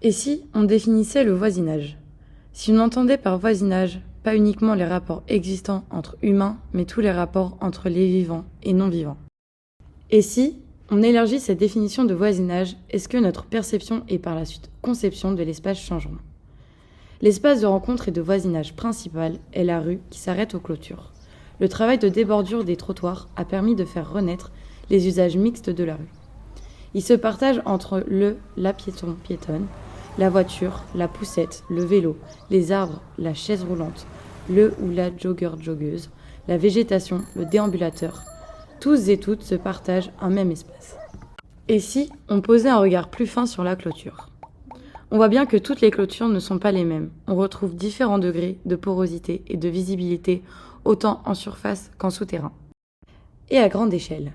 Et si on définissait le voisinage? Si on entendait par voisinage pas uniquement les rapports existants entre humains, mais tous les rapports entre les vivants et non-vivants. Et si on élargit cette définition de voisinage, est-ce que notre perception et par la suite conception de l'espace changeront? L'espace de rencontre et de voisinage principal est la rue qui s'arrête aux clôtures. Le travail de débordure des trottoirs a permis de faire renaître les usages mixtes de la rue. Ils se partagent entre la piétonne, la voiture, la poussette, le vélo, les arbres, la chaise roulante, le ou la joggeuse, la végétation, le déambulateur. Tous et toutes se partagent un même espace. Et si on posait un regard plus fin sur la clôture? On voit bien que toutes les clôtures ne sont pas les mêmes. On retrouve différents degrés de porosité et de visibilité, autant en surface qu'en souterrain. Et à grande échelle.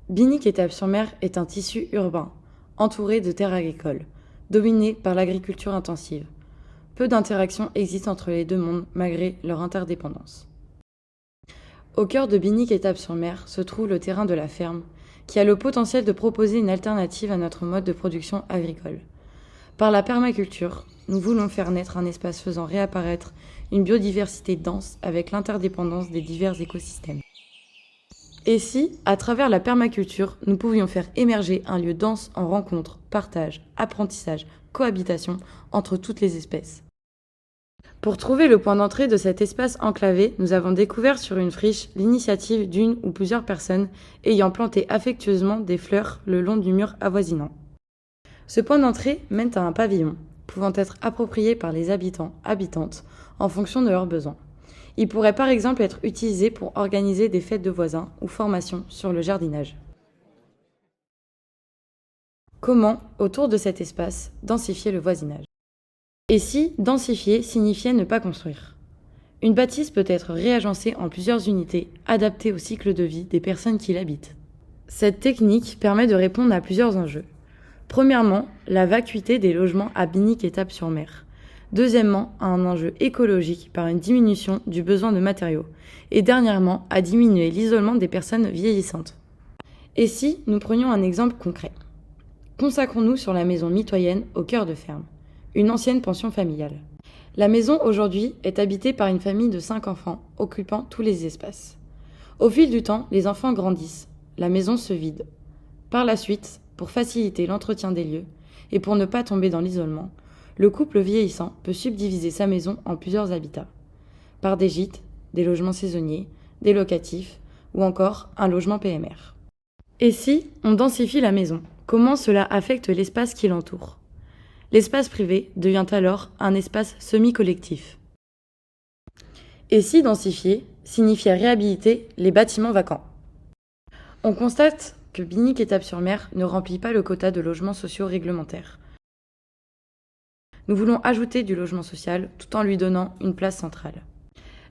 Binic-Étapes-sur-Mer est un tissu urbain, entouré de terres agricoles, dominé par l'agriculture intensive. Peu d'interactions existent entre les deux mondes malgré leur interdépendance. Au cœur de Binic-Étapes-sur-Mer se trouve le terrain de la ferme, qui a le potentiel de proposer une alternative à notre mode de production agricole. Par la permaculture, nous voulons faire naître un espace faisant réapparaître une biodiversité dense avec l'interdépendance des divers écosystèmes. Et si, à travers la permaculture, nous pouvions faire émerger un lieu dense en rencontres, partage, apprentissage, cohabitation entre toutes les espèces? Pour trouver le point d'entrée de cet espace enclavé, nous avons découvert sur une friche l'initiative d'une ou plusieurs personnes ayant planté affectueusement des fleurs le long du mur avoisinant. Ce point d'entrée mène à un pavillon, pouvant être approprié par les habitantes, en fonction de leurs besoins. Il pourrait par exemple être utilisé pour organiser des fêtes de voisins ou formations sur le jardinage. Comment, autour de cet espace, densifier le voisinage? Et si densifier signifiait ne pas construire? Une bâtisse peut être réagencée en plusieurs unités, adaptées au cycle de vie des personnes qui l'habitent. Cette technique permet de répondre à plusieurs enjeux. Premièrement, la vacuité des logements à Binic-Étapes-sur-Mer. Deuxièmement, un enjeu écologique par une diminution du besoin de matériaux. Et dernièrement, à diminuer l'isolement des personnes vieillissantes. Et si nous prenions un exemple concret? Consacrons-nous sur la maison mitoyenne au cœur de ferme, une ancienne pension familiale. La maison aujourd'hui est habitée par une famille de 5 enfants, occupant tous les espaces. Au fil du temps, les enfants grandissent, la maison se vide. Par la suite, pour faciliter l'entretien des lieux et pour ne pas tomber dans l'isolement, le couple vieillissant peut subdiviser sa maison en plusieurs habitats, par des gîtes, des logements saisonniers, des locatifs ou encore un logement PMR. Et si on densifie la maison, comment cela affecte l'espace qui l'entoure? L'espace privé devient alors un espace semi-collectif. Et si densifier signifiait réhabiliter les bâtiments vacants? On constate que Binic-Étapes-sur-Mer ne remplit pas le quota de logements sociaux réglementaires. Nous voulons ajouter du logement social tout en lui donnant une place centrale.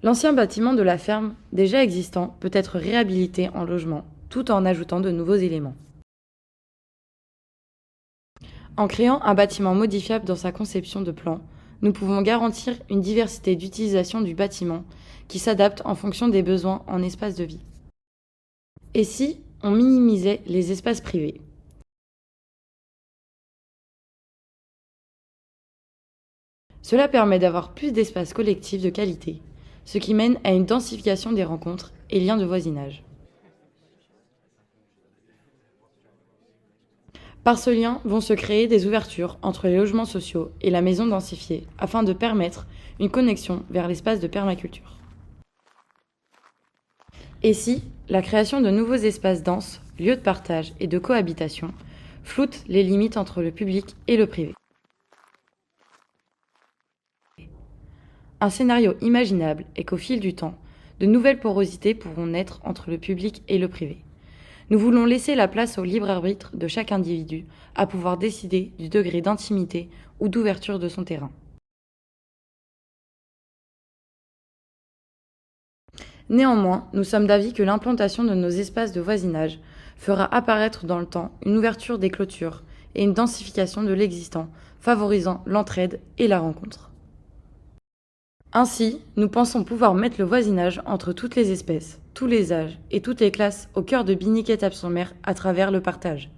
L'ancien bâtiment de la ferme, déjà existant, peut être réhabilité en logement, tout en ajoutant de nouveaux éléments. En créant un bâtiment modifiable dans sa conception de plan, nous pouvons garantir une diversité d'utilisation du bâtiment qui s'adapte en fonction des besoins en espace de vie. Et si on minimisait les espaces privés? Cela permet d'avoir plus d'espaces collectifs de qualité, ce qui mène à une densification des rencontres et liens de voisinage. Par ce lien vont se créer des ouvertures entre les logements sociaux et la maison densifiée afin de permettre une connexion vers l'espace de permaculture. Et si la création de nouveaux espaces denses, lieux de partage et de cohabitation, floute les limites entre le public et le privé? Un scénario imaginable est qu'au fil du temps, de nouvelles porosités pourront naître entre le public et le privé. Nous voulons laisser la place au libre arbitre de chaque individu à pouvoir décider du degré d'intimité ou d'ouverture de son terrain. Néanmoins, nous sommes d'avis que l'implantation de nos espaces de voisinage fera apparaître dans le temps une ouverture des clôtures et une densification de l'existant, favorisant l'entraide et la rencontre. Ainsi, nous pensons pouvoir mettre le voisinage entre toutes les espèces, tous les âges et toutes les classes au cœur de Binic-Étapes-sur-Mer à travers le partage.